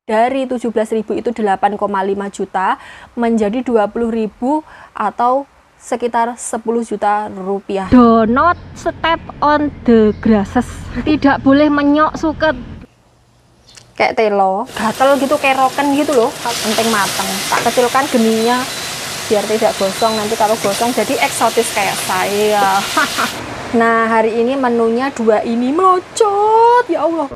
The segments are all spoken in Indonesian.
Dari 17.000 itu 8,5 juta menjadi 20.000 atau sekitar 10 juta rupiah. Do not step on the grasses. Tidak boleh menyok suket. Kayak telo, gatel gitu, keroken gitu loh. Penting mateng. Tak kecilkan geninya biar tidak gosong. Nanti kalau gosong jadi eksotis kayak saya. Nah, hari ini menunya dua ini melocot. Ya Allah.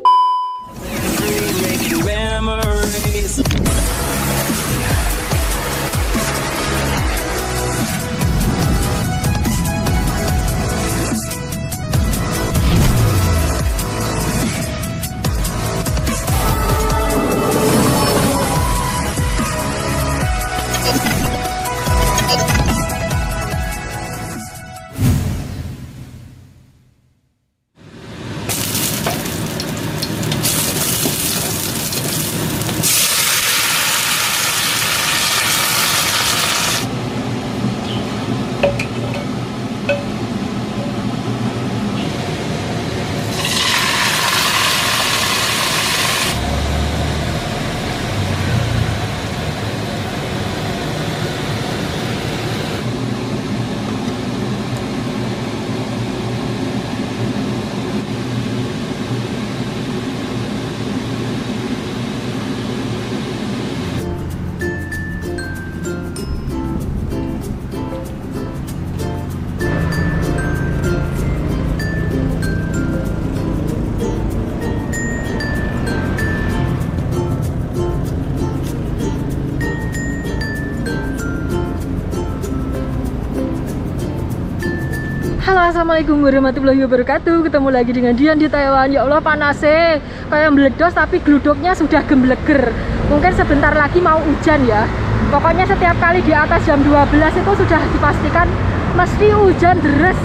Halo, assalamualaikum warahmatullahi wabarakatuh. Ketemu lagi dengan Dian di Taiwan. Ya Allah, panasnya kayak meledos tapi gluduknya sudah gembleger. Mungkin sebentar lagi mau hujan ya. Pokoknya setiap kali di atas jam 12 itu sudah dipastikan mesti hujan deres.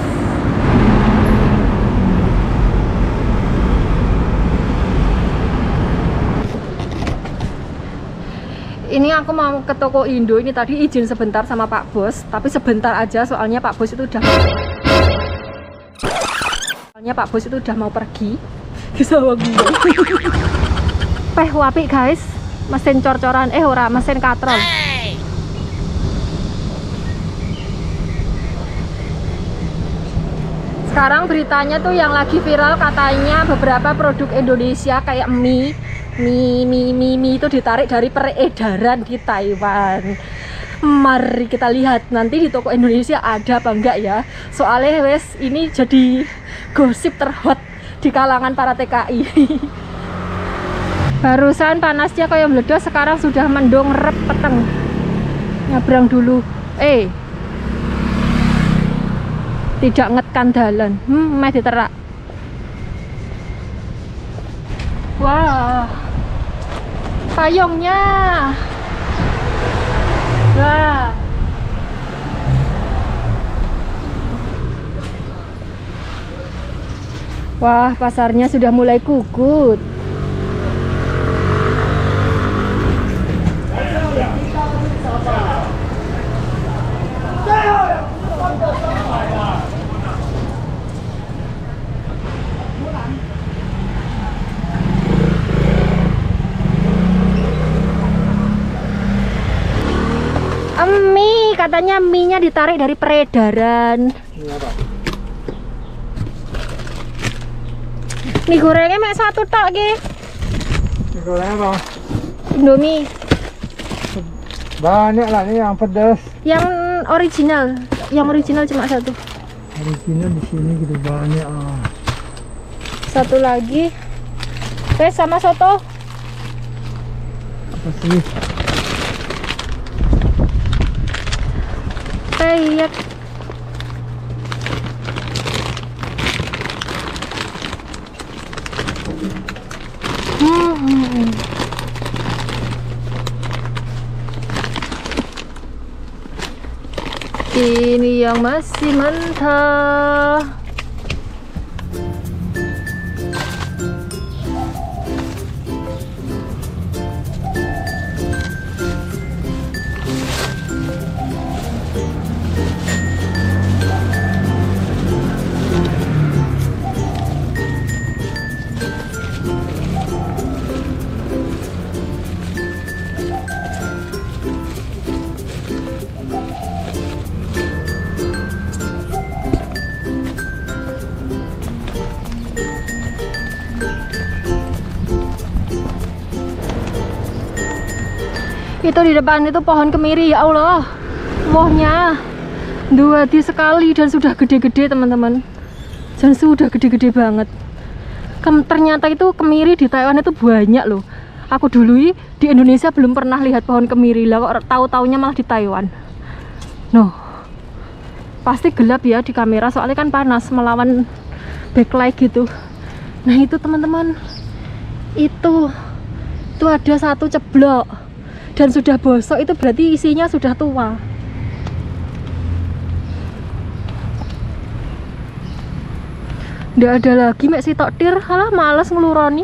Ini aku mau ke toko Indo. Ini tadi izin sebentar sama Pak Bos, tapi sebentar aja soalnya Pak Bos itu udah mau pergi. Bisa wangi. Peh wapi guys, mesin cor-coran, ora mesin katrol. Sekarang beritanya tuh yang lagi viral, katanya beberapa produk Indonesia kayak mie itu ditarik dari peredaran di Taiwan. Mari kita lihat nanti di toko Indonesia ada apa enggak ya. Soalnya wes ini jadi gosip terhot di kalangan para TKI. Barusan panasnya kayak meledos, sekarang sudah mendung rep peteng. Nyabrang dulu. Tidak ngetkan dalan. Meh diterak. Wah. Payungnya. Wah. Wah, pasarnya sudah mulai kugut. Mie, katanya mie-nya ditarik dari peredaran. Iya, Pak. Mie gorengnya mek satu tok ki. Mie goreng apa? Indomie. Banyak lah ini yang pedas. Yang original cuma satu. Original di sini gitu banyak. Satu lagi. Sama soto. Apa sih? Lihat. Ini yang masih mentah. Itu di depan itu pohon kemiri, ya Allah. Wohnya dua di sekali dan sudah gede-gede teman-teman. Dan sudah gede-gede banget. Ternyata itu kemiri di Taiwan itu banyak loh. Aku dulu di Indonesia belum pernah lihat pohon kemiri lah, kok tahu-taunya malah di Taiwan. Noh, pasti gelap ya di kamera soalnya kan panas melawan backlight gitu. Nah itu teman-teman, itu ada satu ceblok dan sudah bosok, itu berarti isinya sudah tua. Nggak ada lagi mek si toktir, halah males ngeluroni.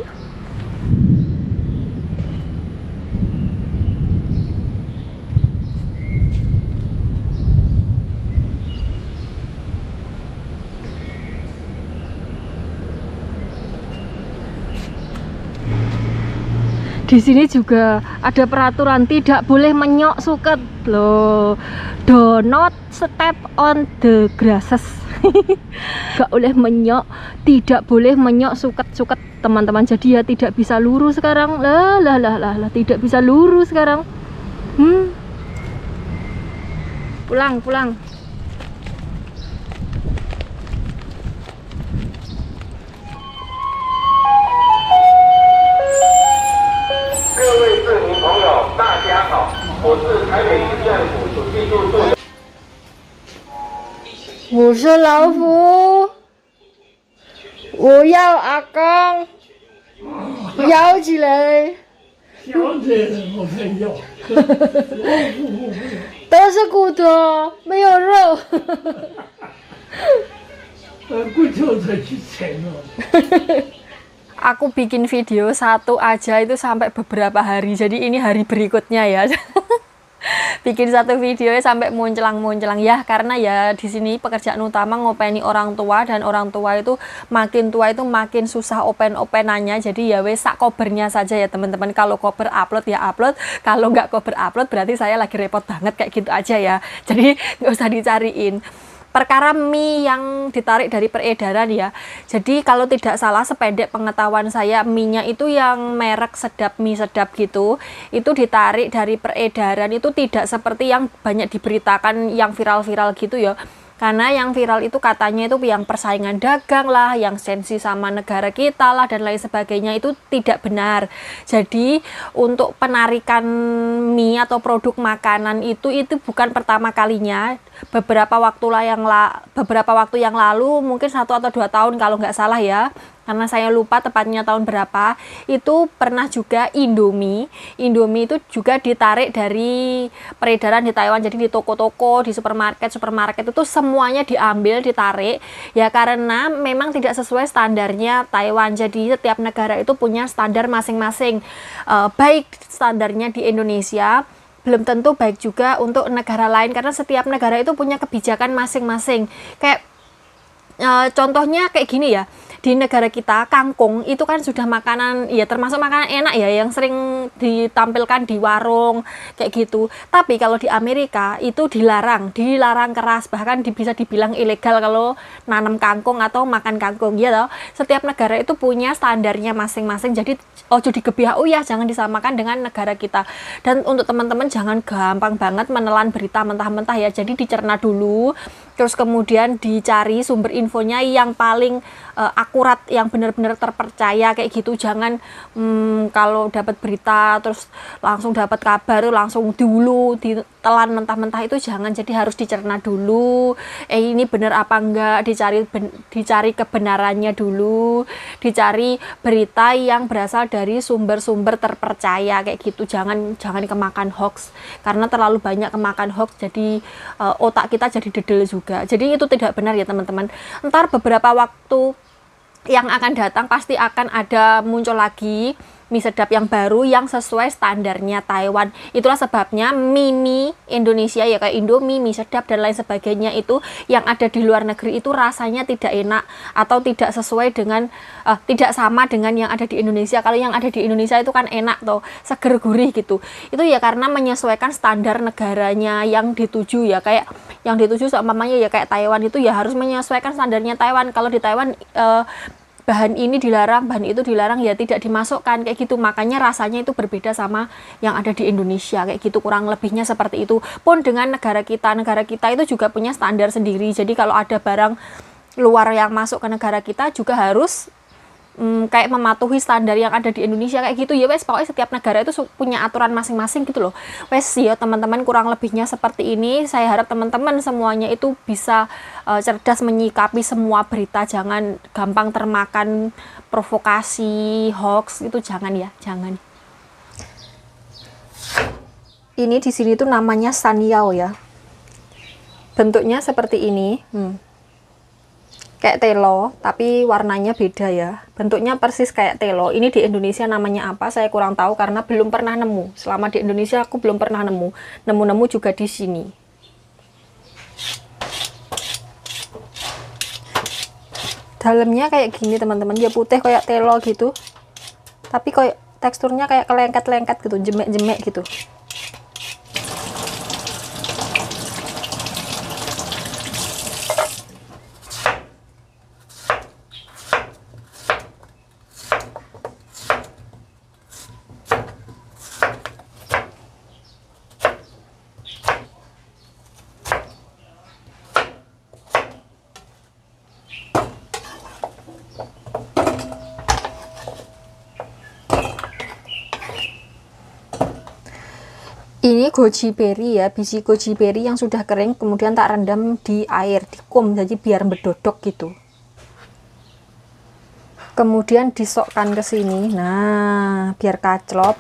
Di sini juga ada peraturan tidak boleh menyok suket loh. Do not step on the grasses. Gak boleh menyok, tidak boleh menyok suket-suket teman-teman. Jadi ya tidak bisa lurus sekarang. Lah, tidak bisa lurus sekarang. Pulang. 我是老虎，我要阿公摇起来，小姐，我没有，都是骨头，没有肉。骨头才去切了。 Aku bikin video satu aja itu sampai beberapa hari. Jadi ini hari berikutnya ya. Bikin satu video sampai muncelang ya, karena ya di sini pekerjaan utama ngopeni orang tua, dan orang tua itu makin susah openannya. Jadi ya wes sak kobernya saja ya teman-teman. Kalau kober upload ya upload, kalau nggak kober upload berarti saya lagi repot banget, kayak gitu aja ya. Jadi nggak usah dicariin. Perkara mie yang ditarik dari peredaran ya. Jadi kalau tidak salah sependek pengetahuan saya, mie-nya itu yang merek Sedap, mie sedap gitu, itu ditarik dari peredaran. Itu tidak seperti yang banyak diberitakan yang viral-viral gitu ya. Karena yang viral itu katanya itu yang persaingan dagang lah, yang sensi sama negara kita lah, dan lain sebagainya. Itu tidak benar. Jadi untuk penarikan mie atau produk makanan itu bukan pertama kalinya. Beberapa waktu yang lalu, mungkin 1 atau 2 tahun kalau nggak salah ya, karena saya lupa tepatnya tahun berapa, itu pernah juga Indomie itu juga ditarik dari peredaran di Taiwan. Jadi di toko-toko, di supermarket itu semuanya diambil, ditarik ya, karena memang tidak sesuai standarnya Taiwan. Jadi setiap negara itu punya standar masing-masing. Baik standarnya di Indonesia, belum tentu baik juga untuk negara lain, karena setiap negara itu punya kebijakan masing-masing. Kayak contohnya kayak gini ya, di negara kita kangkung itu kan sudah makanan ya, termasuk makanan enak ya, yang sering ditampilkan di warung kayak gitu. Tapi kalau di Amerika itu dilarang keras, bahkan bisa dibilang ilegal kalau nanam kangkung atau makan kangkung ya toh. Setiap negara itu punya standarnya masing-masing. Jadi ojo digebiah ya, jangan disamakan dengan negara kita. Dan untuk teman-teman jangan gampang banget menelan berita mentah-mentah ya. Jadi dicerna dulu, terus kemudian dicari sumber infonya yang paling akurat, yang benar-benar terpercaya kayak gitu. Jangan kalau dapat berita terus langsung dapat kabar langsung dulu ditelan mentah-mentah, itu jangan. Jadi harus dicerna dulu, ini benar apa enggak, dicari kebenarannya dulu, dicari berita yang berasal dari sumber-sumber terpercaya kayak gitu. Jangan kemakan hoax, karena terlalu banyak kemakan hoax jadi otak kita jadi dedel juga. Jadi itu tidak benar ya teman-teman. Ntar beberapa waktu yang akan datang pasti akan ada muncul lagi mie sedap yang baru yang sesuai standarnya Taiwan. Itulah sebabnya mie Indonesia ya, kayak Indomie, mie sedap dan lain sebagainya, itu yang ada di luar negeri itu rasanya tidak enak atau tidak sesuai dengan tidak sama dengan yang ada di Indonesia. Kalau yang ada di Indonesia itu kan enak toh, seger gurih gitu. Itu ya karena menyesuaikan standar negaranya yang dituju ya, kayak yang dituju seumpamanya ya kayak Taiwan itu ya harus menyesuaikan standarnya Taiwan. Kalau di Taiwan bahan ini dilarang, bahan itu dilarang, ya tidak dimasukkan kayak gitu. Makanya rasanya itu berbeda sama yang ada di Indonesia kayak gitu, kurang lebihnya seperti itu. Pun dengan negara kita itu juga punya standar sendiri. Jadi kalau ada barang luar yang masuk ke negara kita juga harus kayak mematuhi standar yang ada di Indonesia kayak gitu ya wes. Pokoknya setiap negara itu punya aturan masing-masing gitu loh wes ya teman-teman, kurang lebihnya seperti ini. Saya harap teman-teman semuanya itu bisa cerdas menyikapi semua berita, jangan gampang termakan provokasi hoax itu, jangan ya, jangan. Ini di sini tuh namanya sanyao ya, bentuknya seperti ini. Kayak telo, tapi warnanya beda ya. Bentuknya persis kayak telo. Ini di Indonesia namanya apa? Saya kurang tahu karena belum pernah nemu. Selama di Indonesia aku belum pernah nemu. Nemu-nemu juga di sini. Dalamnya kayak gini teman-teman. Ya putih kayak telo gitu. Tapi kayak teksturnya kayak kelengket-lengket gitu, jemek-jemek gitu. Ini goji berry ya, biji goji berry yang sudah kering kemudian tak rendam di air, dikum, jadi biar berdodok gitu. Kemudian disokkan ke sini, nah biar kaclop.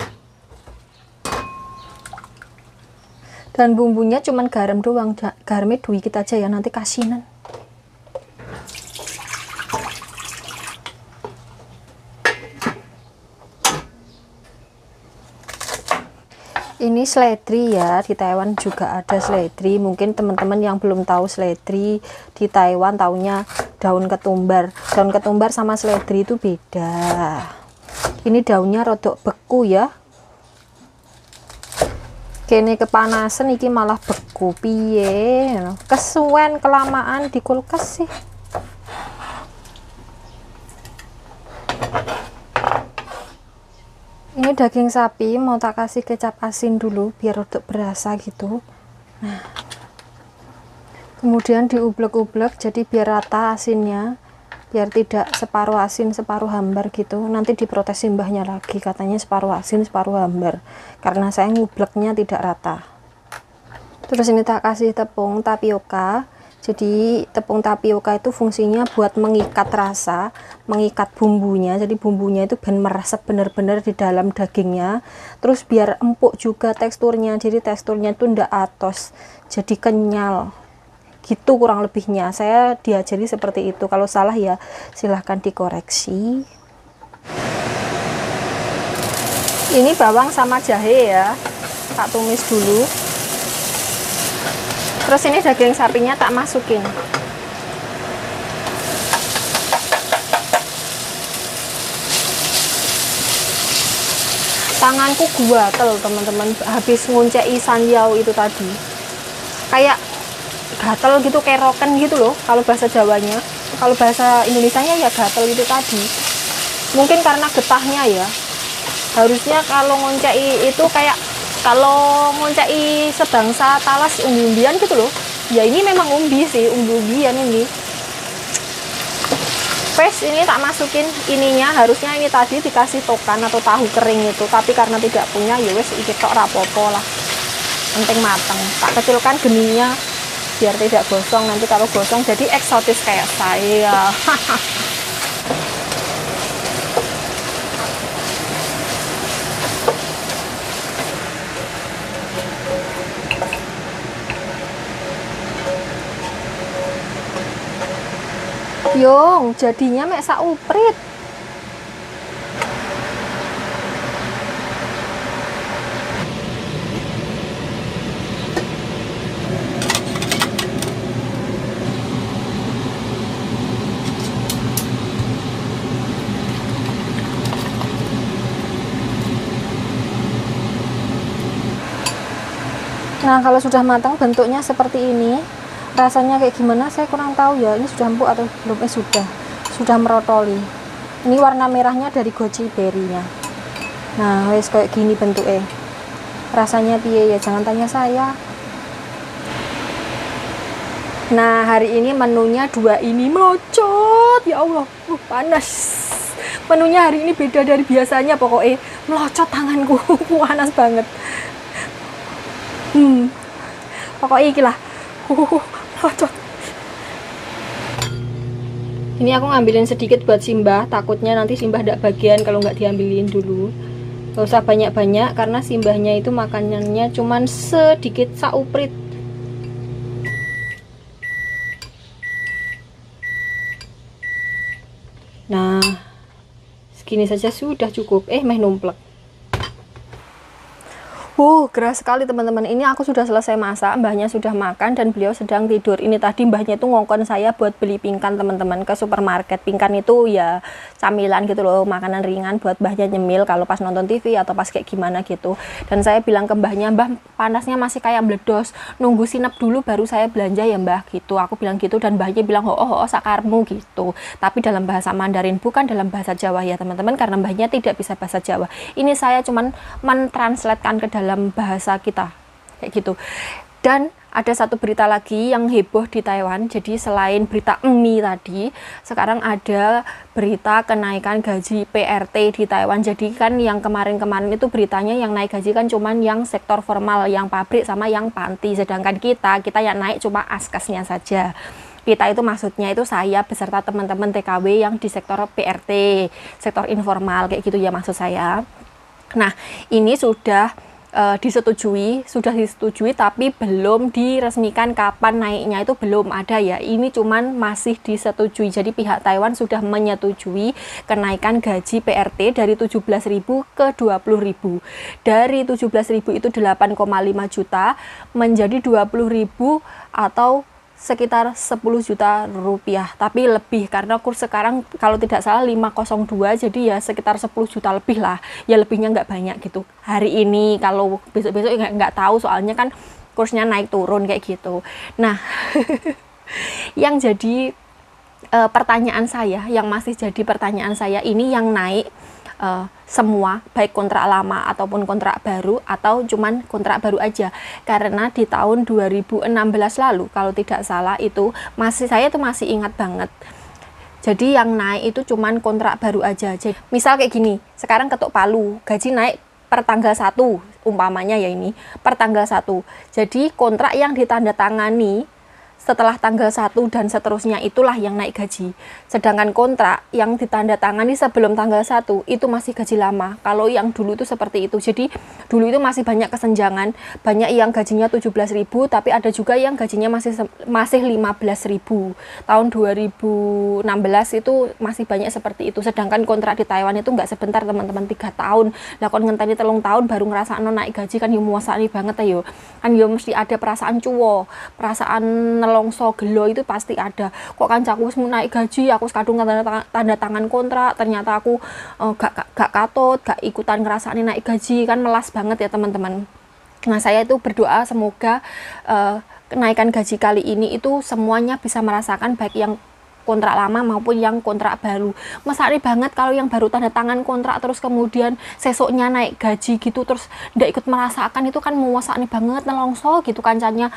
Dan bumbunya cuman garam doang, garamnya dikit aja ya, nanti kasinan. Ini seledri ya, di Taiwan juga ada seledri. Mungkin teman-teman yang belum tahu seledri di Taiwan taunya daun ketumbar. Daun ketumbar sama seledri itu beda. Ini daunnya rodok beku ya. Kene kepanasan iki malah beku piye. Kesuwen kelamaan di kulkas sih. Ini daging sapi mau tak kasih kecap asin dulu biar untuk berasa gitu. Nah, kemudian diublek-ublek jadi biar rata asinnya, biar tidak separuh asin separuh hambar gitu. Nanti diprotes mbahnya lagi, katanya separuh asin separuh hambar karena saya ngubleknya tidak rata. Terus ini tak kasih tepung tapioka. Jadi tepung tapioka itu fungsinya buat mengikat rasa, mengikat bumbunya. Jadi bumbunya itu ben meresap benar-benar di dalam dagingnya. Terus biar empuk juga teksturnya. Jadi teksturnya itu ndak atos, jadi kenyal. Gitu kurang lebihnya. Saya diajari seperti itu. Kalau salah ya silahkan dikoreksi. Ini bawang sama jahe ya. Tak tumis dulu. Terus ini daging sapinya tak masukin. Tanganku gatel teman-teman habis nguncei sanyao itu tadi. Kayak gatel gitu, keroken gitu loh kalau bahasa Jawanya. Kalau bahasa Indonesianya ya gatel itu tadi. Mungkin karena getahnya ya. Harusnya kalau nguncei itu kayak kalau ngoncai sebangsa talas umbi-umbian gitu loh. Ya ini memang umbi sih, umbi-umbian ini. Pes ini tak masukin ininya, harusnya ini tadi dikasih tokan atau tahu kering itu, tapi karena tidak punya ya wes iki tok rapopo lah. Penting matang. Tak kecilkan geninya biar tidak gosong, nanti kalau gosong jadi eksotis kayak saya. Yung, jadinya mek sauprit. Nah, kalau sudah matang bentuknya seperti ini. Rasanya kayak gimana saya kurang tahu ya. Ini sudah empuk atau belum? Sudah merotoli. Ini warna merahnya dari goji berry-nya. Nah, wes kayak gini bentuknya. Rasanya piye ya, jangan tanya saya. Nah, hari ini menunya 2 ini melocot. Ya Allah, panas. Menunya hari ini beda dari biasanya, pokoknya melocot tanganku. Panas banget. Pokoknya iki lah. Melocot. Ini aku ngambilin sedikit buat Simbah, takutnya nanti Simbah tidak bagian kalau nggak diambilin dulu. Gak usah banyak-banyak karena Simbahnya itu makanannya cuman sedikit sauprit. Nah, segini saja sudah cukup. Meh numplek. Geras sekali teman-teman. Ini aku sudah selesai masak, mbahnya sudah makan dan beliau sedang tidur. Ini tadi mbahnya itu ngongkon saya buat beli pingkan teman-teman ke supermarket. Pingkan itu ya camilan gitu loh, makanan ringan buat mbahnya nyemil kalau pas nonton TV atau pas kayak gimana gitu. Dan saya bilang ke mbahnya, "Mbah, panasnya masih kayak meledos, nunggu sinep dulu baru saya belanja ya mbah," gitu. Aku bilang gitu dan mbahnya bilang, oh sakarmu gitu. Tapi dalam bahasa Mandarin, bukan dalam bahasa Jawa ya teman-teman, karena mbahnya tidak bisa bahasa Jawa. Ini saya cuman mentranslatekan ke dalam bahasa kita kayak gitu. Dan ada satu berita lagi yang heboh di Taiwan. Jadi selain berita mie tadi, sekarang ada berita kenaikan gaji PRT di Taiwan. Jadi kan yang kemarin-kemarin itu beritanya yang naik gaji kan cuman yang sektor formal, yang pabrik sama yang panti. Sedangkan kita yang naik cuma askesnya saja. Kita itu maksudnya itu saya beserta teman-teman TKW yang di sektor PRT, sektor informal kayak gitu ya maksud saya. Nah, ini sudah disetujui tapi belum diresmikan kapan naiknya, itu belum ada ya. Ini cuman masih disetujui. Jadi pihak Taiwan sudah menyetujui kenaikan gaji PRT dari 17.000 ke 20.000. Dari 17.000 itu 8,5 juta menjadi 20.000 atau sekitar 10 juta rupiah, tapi lebih karena kurs sekarang kalau tidak salah 502, jadi ya sekitar 10 juta lebih lah, ya lebihnya nggak banyak gitu hari ini. Kalau besok-besok nggak tahu, soalnya kan kursnya naik turun kayak gitu. Nah yang jadi pertanyaan saya, yang masih jadi pertanyaan saya ini yang naik semua, baik kontrak lama ataupun kontrak baru atau cuman kontrak baru aja. Karena di tahun 2016 lalu kalau tidak salah itu saya tuh masih ingat banget. Jadi yang naik itu cuman kontrak baru aja. Jadi misal kayak gini, sekarang ketok Palu gaji naik per tanggal 1 umpamanya ya, ini per tanggal 1. Jadi kontrak yang ditandatangani setelah tanggal 1 dan seterusnya itulah yang naik gaji. Sedangkan kontrak yang ditandatangani sebelum tanggal 1 itu masih gaji lama. Kalau yang dulu itu seperti itu. Jadi dulu itu masih banyak kesenjangan. Banyak yang gajinya 17.000 tapi ada juga yang gajinya masih 15.000. Tahun 2016 itu masih banyak seperti itu. Sedangkan kontrak di Taiwan itu nggak sebentar teman-teman, 3 tahun. Lah kon ngenteni 3 tahun baru ngerasakno naik gaji kan yo muasani banget ya yo. Kan yo mesti ada perasaan cuwo, perasaan nelongso gelo itu pasti ada. Kok kancaku wis naik gaji, aku kadung tanda tangan kontrak, ternyata aku gak katut, gak ikutan ngerasani naik gaji, kan melas banget ya teman-teman. Nah saya itu berdoa semoga kenaikan gaji kali ini itu semuanya bisa merasakan, baik yang kontrak lama maupun yang kontrak baru. Mesari banget kalau yang baru tanda tangan kontrak terus kemudian sesoknya naik gaji gitu terus ndak ikut merasakan, itu kan muasani banget, nelongso gitu kancanya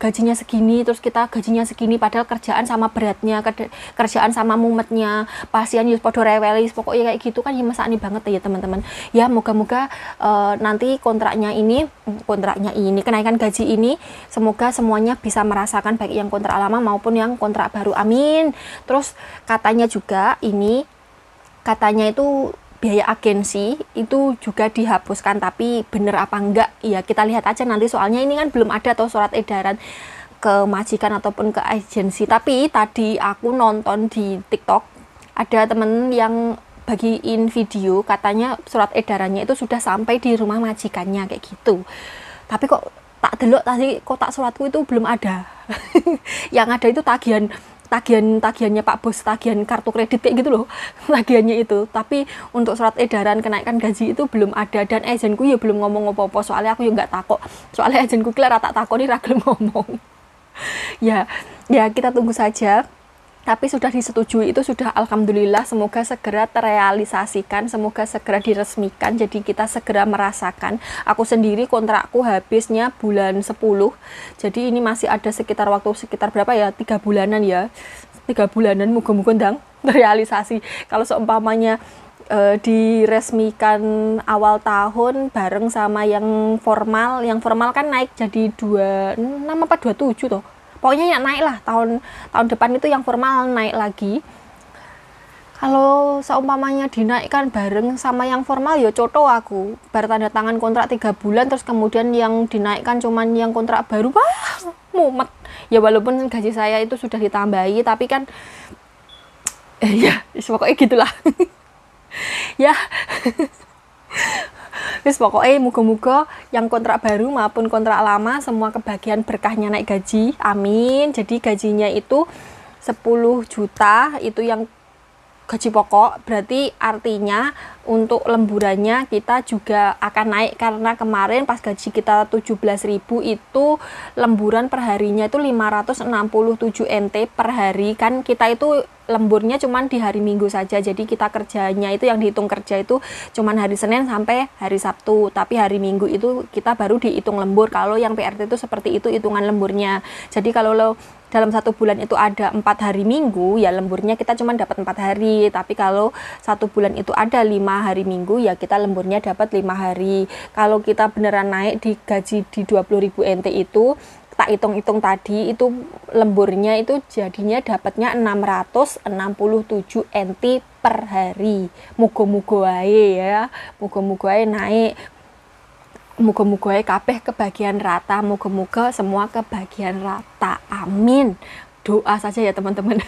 gajinya segini terus kita gajinya segini, padahal kerjaan sama beratnya, kerjaan sama mumetnya, pasien yus podo rewelis, pokoknya kayak gitu kan ya mesakni banget ya teman-teman. Ya moga-moga nanti kontraknya ini kenaikan gaji ini semoga semuanya bisa merasakan, baik yang kontrak lama maupun yang kontrak baru, amin. Terus katanya juga ini, katanya itu biaya agensi itu juga dihapuskan, tapi bener apa enggak ya kita lihat aja nanti, soalnya ini kan belum ada atau surat edaran ke majikan ataupun ke agensi. Tapi tadi aku nonton di TikTok ada temen yang bagiin video, katanya surat edarannya itu sudah sampai di rumah majikannya kayak gitu. Tapi kok tak delok tadi kotak suratku itu belum ada. Yang ada itu tagihannya Pak Bos, tagihan kartu kredit kayak gitu loh, tagihannya itu. Tapi untuk surat edaran kenaikan gaji itu belum ada, dan agenku ya belum ngomong apa-apa, soalnya aku ya nggak takut, soalnya agenku kira tak takut nih ragil ngomong. ya kita tunggu saja tapi sudah disetujui, itu sudah alhamdulillah. Semoga segera terrealisasikan, semoga segera diresmikan, jadi kita segera merasakan. Aku sendiri kontrakku habisnya bulan 10, jadi ini masih ada sekitar waktu sekitar berapa ya, 3 bulanan ya, 3 bulanan, moga-moga ndang terrealisasi. Kalau seumpamanya diresmikan awal tahun bareng sama yang formal kan naik jadi 26 apa 27 toh. Pokoknya ya naik lah, tahun depan itu yang formal naik lagi. Kalau seumpamanya dinaikkan bareng sama yang formal ya coto aku. Bar tanda tangan kontrak 3 bulan terus kemudian yang dinaikkan cuman yang kontrak baru, wah mumet. Ya walaupun gaji saya itu sudah ditambahi tapi kan ya pokoknya gitulah. Ya. Terus pokoknya moga-moga yang kontrak baru maupun kontrak lama semua kebagian berkahnya naik gaji, amin. Jadi gajinya itu 10 juta itu yang gaji pokok, berarti artinya untuk lemburannya kita juga akan naik, karena kemarin pas gaji kita 17.000 itu lemburan perharinya itu 567 NT per hari, kan kita itu lemburnya cuman di hari Minggu saja, jadi kita kerjanya itu yang dihitung kerja itu cuman hari Senin sampai hari Sabtu, tapi hari Minggu itu kita baru dihitung lembur. Kalau yang PRT itu seperti itu hitungan lemburnya. Jadi kalau dalam 1 bulan itu ada 4 hari Minggu, ya lemburnya kita cuma dapat 4 hari. Tapi kalau 1 bulan itu ada 5 hari Minggu, ya kita lemburnya dapat 5 hari. Kalau kita beneran naik di gaji di 20.000 NT itu, tak hitung-hitung tadi itu lemburnya itu jadinya dapatnya 667 NT per hari. Muga-muga ae ya, muga-muga ae naik. Muga-muga kabeh kebagian rata, muga-muga semua kebagian rata, amin. Doa saja ya teman-teman.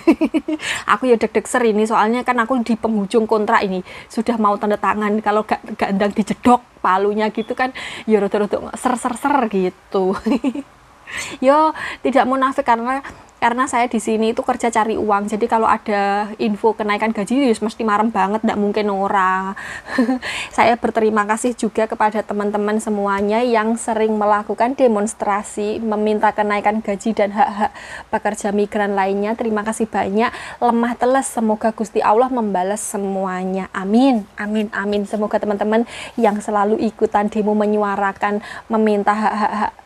Aku ya deg-deg ser ini, soalnya kan aku di penghujung kontrak ini, sudah mau tanda tangan. Kalau gak ndang dijedok palunya gitu kan ya rada-rada ser gitu. Yo tidak munafik, karena saya di sini itu kerja cari uang. Jadi kalau ada info kenaikan gaji ya mesti marem banget, tidak mungkin orang. Saya berterima kasih juga kepada teman-teman semuanya yang sering melakukan demonstrasi meminta kenaikan gaji dan hak-hak pekerja migran lainnya. Terima kasih banyak. Lemah teles, semoga Gusti Allah membalas semuanya. Amin, amin, amin. Semoga teman-teman yang selalu ikutan demo menyuarakan meminta hak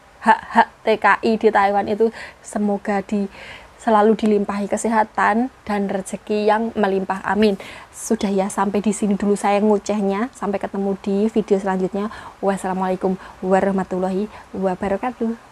TKI di Taiwan itu semoga selalu dilimpahi kesehatan dan rezeki yang melimpah, amin. Sudah ya, sampai di sini dulu saya ngocehnya. Sampai ketemu di video selanjutnya. Wassalamualaikum warahmatullahi wabarakatuh.